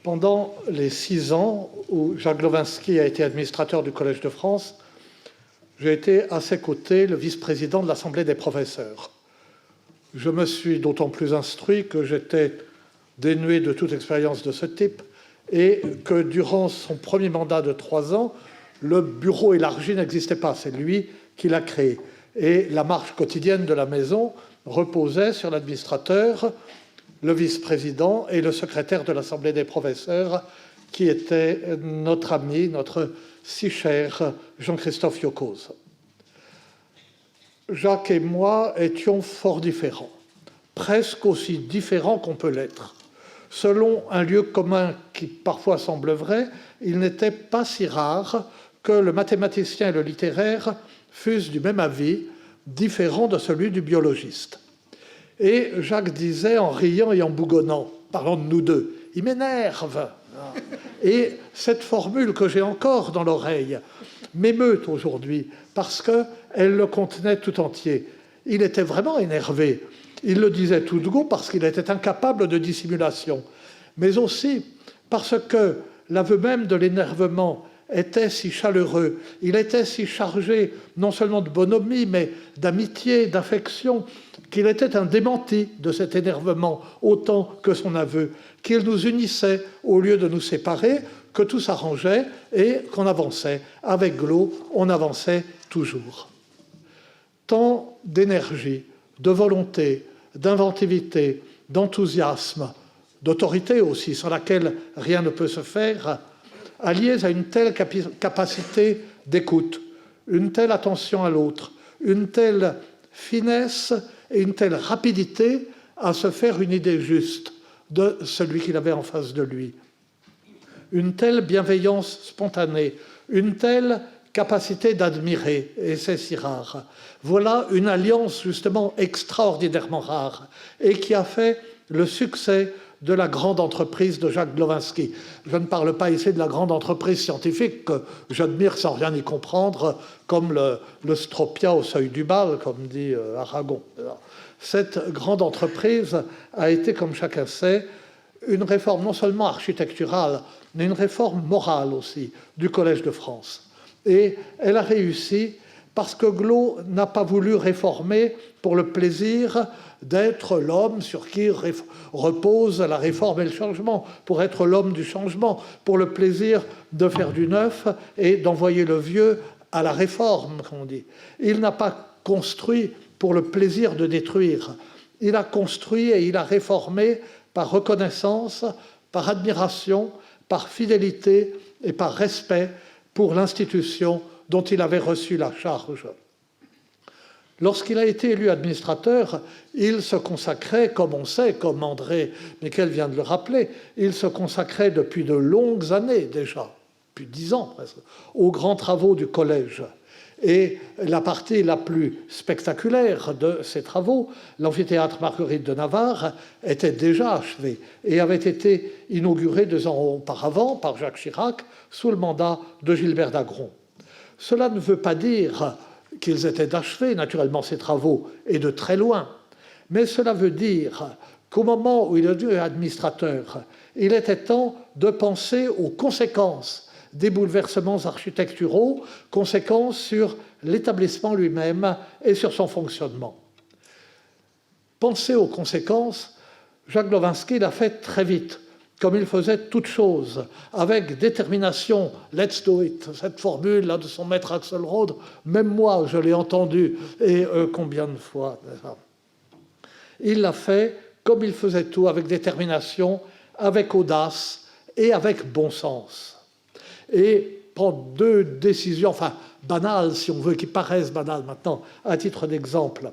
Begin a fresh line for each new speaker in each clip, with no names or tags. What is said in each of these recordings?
Pendant les 6 ans où Jacques Glowinski a été administrateur du Collège de France, j'ai été à ses côtés le vice-président de l'Assemblée des professeurs. Je me suis d'autant plus instruit que j'étais dénué de toute expérience de ce type et que durant son premier mandat de 3 ans, le bureau élargi n'existait pas, c'est lui qui l'a créé. Et la marche quotidienne de la maison reposait sur l'administrateur, le vice-président et le secrétaire de l'Assemblée des professeurs, qui était notre ami, notre si cher Jean-Christophe Yocoz. Jacques et moi étions fort différents, presque aussi différents qu'on peut l'être. Selon un lieu commun qui parfois semble vrai, il n'était pas si rare que le mathématicien et le littéraire fussent du même avis, différent de celui du biologiste. Et Jacques disait en riant et en bougonnant, parlant de nous deux, « il m'énerve ». Et cette formule que j'ai encore dans l'oreille m'émeut aujourd'hui parce qu'elle le contenait tout entier. Il était vraiment énervé. Il le disait tout de go parce qu'il était incapable de dissimulation, mais aussi parce que l'aveu même de l'énervement était si chaleureux, il était si chargé non seulement de bonhomie, mais d'amitié, d'affection, qu'il était un démenti de cet énervement autant que son aveu, qu'il nous unissait au lieu de nous séparer, que tout s'arrangeait et qu'on avançait. Avec Glo, on avançait toujours. Tant d'énergie, de volonté, d'inventivité, d'enthousiasme, d'autorité aussi, sans laquelle rien ne peut se faire, alliés à une telle capacité d'écoute, une telle attention à l'autre, une telle finesse et une telle rapidité à se faire une idée juste de celui qu'il avait en face de lui. Une telle bienveillance spontanée, une telle capacité d'admirer, et c'est si rare. Voilà une alliance justement extraordinairement rare et qui a fait le succès de la grande entreprise de Jacques Glowinski. Je ne parle pas ici de la grande entreprise scientifique que j'admire sans rien y comprendre, comme le Stropia au seuil du bal, comme dit Aragon. Cette grande entreprise a été, comme chacun sait, une réforme non seulement architecturale, mais une réforme morale aussi du Collège de France. Et elle a réussi parce que Glo n'a pas voulu réformer pour le plaisir d'être l'homme sur qui repose la réforme et le changement, pour être l'homme du changement, pour le plaisir de faire du neuf et d'envoyer le vieux à la réforme, comme on dit. Il n'a pas construit pour le plaisir de détruire. Il a construit et il a réformé par reconnaissance, par admiration, par fidélité et par respect pour l'institution dont il avait reçu la charge. Lorsqu'il a été élu administrateur, il se consacrait, comme on sait, comme André Miquel vient de le rappeler, il se consacrait depuis de longues années déjà, depuis 10 ans presque, aux grands travaux du collège. Et la partie la plus spectaculaire de ces travaux, l'amphithéâtre Marguerite de Navarre, était déjà achevé et avait été inauguré 2 ans auparavant par Jacques Chirac sous le mandat de Gilbert Dagron. Cela ne veut pas dire qu'ils étaient d'achevés, naturellement, ces travaux, et de très loin. Mais cela veut dire qu'au moment où il est devenu administrateur, il était temps de penser aux conséquences des bouleversements architecturaux, conséquences sur l'établissement lui-même et sur son fonctionnement. Penser aux conséquences, Jacques Glowinski l'a fait très vite, comme il faisait toutes choses, avec détermination. « Let's do it », cette formule-là de son maître Axelrod, même moi, je l'ai entendue, et combien de fois. Il l'a fait comme il faisait tout, avec détermination, avec audace et avec bon sens. Et prend 2 décisions, enfin banales si on veut, qui paraissent banales maintenant, à titre d'exemple.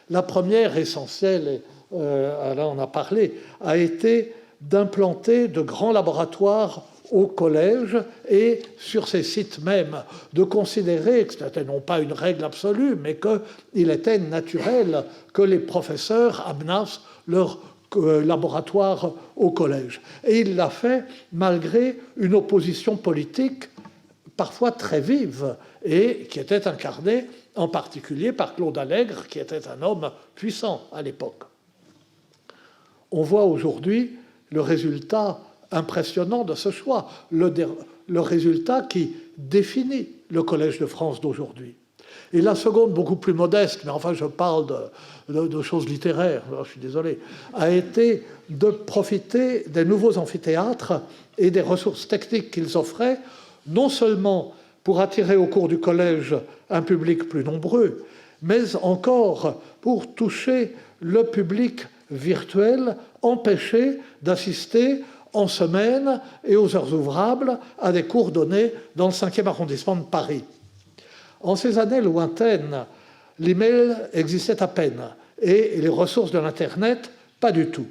La première, essentielle, et là on a parlé, a été d'implanter de grands laboratoires au collège et sur ces sites même, de considérer que ce n'était non pas une règle absolue, mais qu'il était naturel que les professeurs amenassent leur laboratoire au collège. Et il l'a fait malgré une opposition politique parfois très vive et qui était incarnée en particulier par Claude Allègre, qui était un homme puissant à l'époque. On voit aujourd'hui le résultat impressionnant de ce choix, le résultat qui définit le Collège de France d'aujourd'hui. Et la seconde, beaucoup plus modeste, mais enfin je parle de choses littéraires, alors je suis désolé, a été de profiter des nouveaux amphithéâtres et des ressources techniques qu'ils offraient, non seulement pour attirer au cours du collège un public plus nombreux, mais encore pour toucher le public virtuel empêché d'assister en semaine et aux heures ouvrables à des cours donnés dans le 5e arrondissement de Paris. En ces années lointaines, l'email existait à peine et les ressources de l'Internet, pas du tout.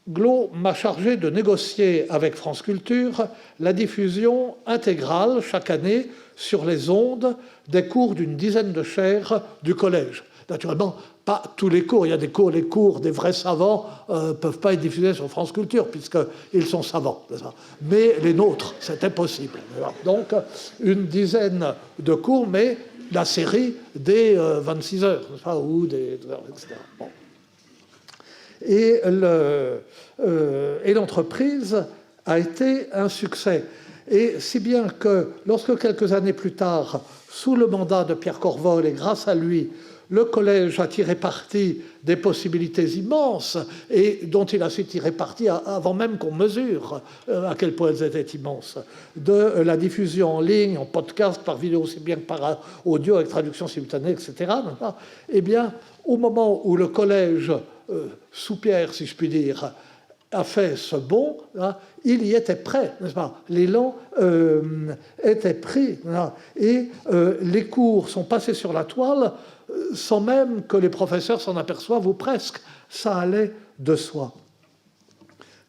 Glo m'a chargé de négocier avec France Culture la diffusion intégrale chaque année sur les ondes des cours d'une dizaine de chaires du collège. Naturellement, pas tous les cours. Il y a des cours, les cours des vrais savants ne peuvent pas être diffusés sur France Culture puisqu'ils sont savants. Mais les nôtres, c'était possible. Donc, une dizaine de cours, mais la série des 26 heures, ou des etc. Bon. Et l'entreprise a été un succès. Et si bien que, lorsque quelques années plus tard, sous le mandat de Pierre Corvol et grâce à lui, le collège a tiré parti des possibilités immenses et dont il a su tirer parti avant même qu'on mesure à quel point elles étaient immenses, de la diffusion en ligne, en podcast, par vidéo aussi bien que par audio avec traduction simultanée, etc. Eh bien, au moment où le collège, sous Pierre, si je puis dire, a fait ce bond, là, il y était prêt, n'est-ce pas? L'élan était pris, là, et les cours sont passés sur la toile sans même que les professeurs s'en aperçoivent, ou presque. Ça allait de soi.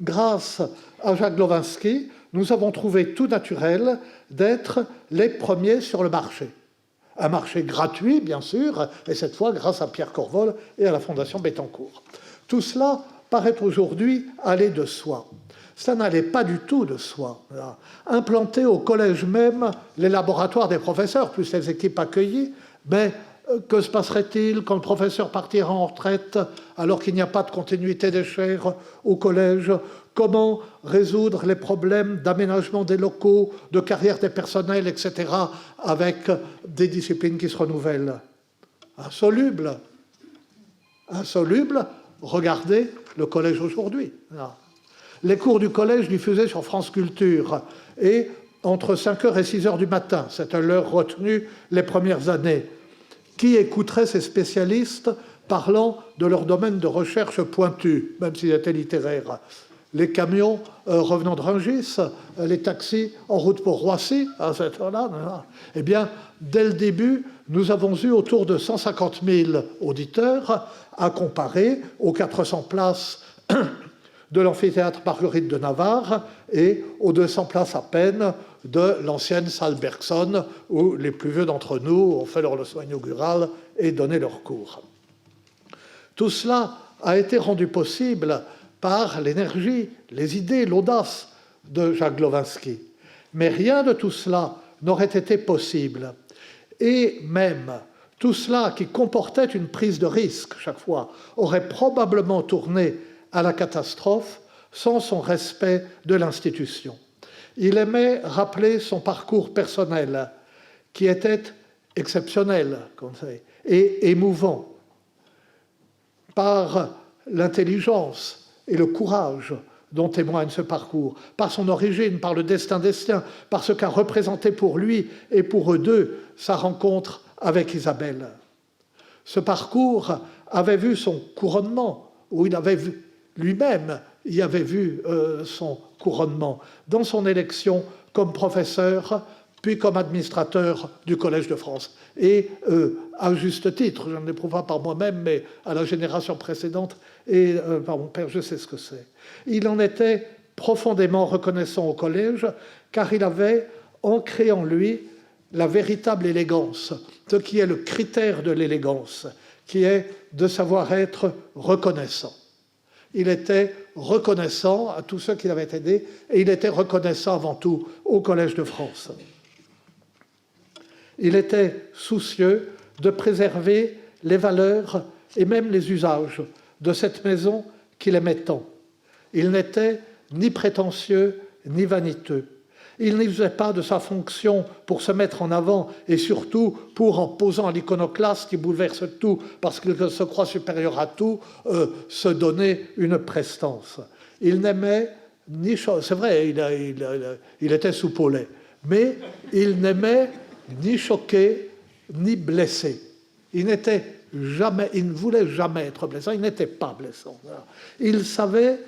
Grâce à Jacques Glowinski, nous avons trouvé tout naturel d'être les premiers sur le marché. Un marché gratuit, bien sûr, et cette fois grâce à Pierre Corvol et à la Fondation Bettencourt. Tout cela paraît aujourd'hui aller de soi. Ça n'allait pas du tout de soi. Implanter au collège même les laboratoires des professeurs, plus les équipes accueillies, mais que se passerait-il quand le professeur partira en retraite alors qu'il n'y a pas de continuité des chaires au collège? Comment résoudre les problèmes d'aménagement des locaux, de carrière des personnels, etc., avec des disciplines qui se renouvellent? Insoluble. Insoluble. Regardez le collège aujourd'hui. Les cours du collège diffusés sur France Culture et entre 5h et 6h du matin, c'est l'heure retenue les premières années. Qui écouterait ces spécialistes parlant de leur domaine de recherche pointu, même s'ils étaient littéraires? Les camions revenant de Rungis, les taxis en route pour Roissy, à cette heure-là. Eh bien, dès le début, nous avons eu autour de 150 000 auditeurs à comparer aux 400 places de l'amphithéâtre Marguerite de Navarre et aux 200 places à peine de l'ancienne salle Bergson, où les plus vieux d'entre nous ont fait leur leçon inaugurale et donné leur cours. Tout cela a été rendu possible par l'énergie, les idées, l'audace de Jacques Glowinski. Mais rien de tout cela n'aurait été possible. Et même tout cela qui comportait une prise de risque chaque fois aurait probablement tourné à la catastrophe sans son respect de l'institution. Il aimait rappeler son parcours personnel, qui était exceptionnel, comme vous savez, et émouvant, par l'intelligence et le courage dont témoigne ce parcours, par son origine, par le destin des siens, par ce qu'a représenté pour lui et pour eux deux sa rencontre avec Isabelle. Ce parcours avait vu son couronnement, où il avait vu lui-même, y avait vu son couronnement dans son élection comme professeur, puis comme administrateur du Collège de France. Et à juste titre, je ne l'éprouve pas par moi-même, mais à la génération précédente et par mon père, je sais ce que c'est. Il en était profondément reconnaissant au Collège, car il avait ancré en lui la véritable élégance, ce qui est le critère de l'élégance, qui est de savoir être reconnaissant. Il était reconnaissant à tous ceux qui l'avaient aidé, et il était reconnaissant avant tout au Collège de France. Il était soucieux de préserver les valeurs et même les usages de cette maison qu'il aimait tant. Il n'était ni prétentieux ni vaniteux. Il n'usait pas de sa fonction pour se mettre en avant et surtout pour, en posant à l'iconoclaste qui bouleverse tout parce qu'il se croit supérieur à tout, se donner une prestance. Il n'aimait ni... C'est vrai, il était soupe au lait, mais il n'aimait ni choquer ni blesser. Il ne voulait jamais être blessant, il n'était pas blessant. Il savait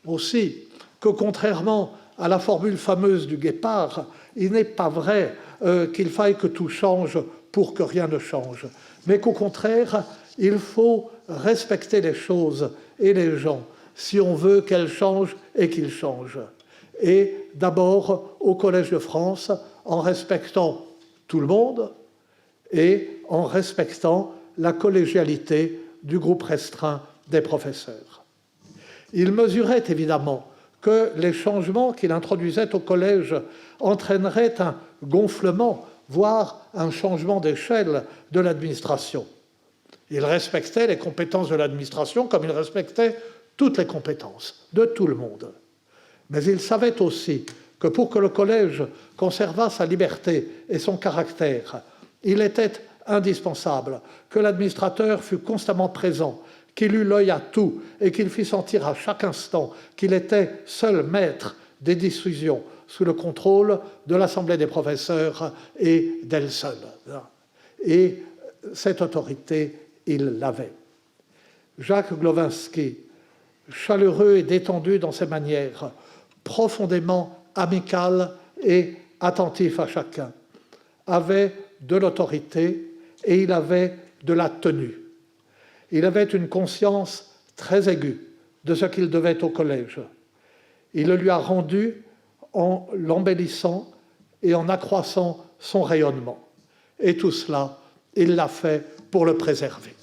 aussi que contrairement à la formule fameuse du Guépard, il n'est pas vrai qu'il faille que tout change pour que rien ne change, mais qu'au contraire, il faut respecter les choses et les gens si on veut qu'elles changent et qu'ils changent. Et d'abord, au Collège de France, en respectant tout le monde et en respectant la collégialité du groupe restreint des professeurs. Il mesurait évidemment que les changements qu'il introduisait au collège entraîneraient un gonflement, voire un changement d'échelle de l'administration. Il respectait les compétences de l'administration comme il respectait toutes les compétences de tout le monde. Mais il savait aussi que pour que le collège conservât sa liberté et son caractère, il était indispensable que l'administrateur fût constamment présent, qu'il eût l'œil à tout et qu'il fît sentir à chaque instant qu'il était seul maître des décisions sous le contrôle de l'Assemblée des professeurs et d'elle seule. Et cette autorité, il l'avait. Jacques Glowinski, chaleureux et détendu dans ses manières, profondément amical et attentif à chacun, avait de l'autorité et il avait de la tenue. Il avait une conscience très aiguë de ce qu'il devait au collège. Il le lui a rendu en l'embellissant et en accroissant son rayonnement. Et tout cela, il l'a fait pour le préserver.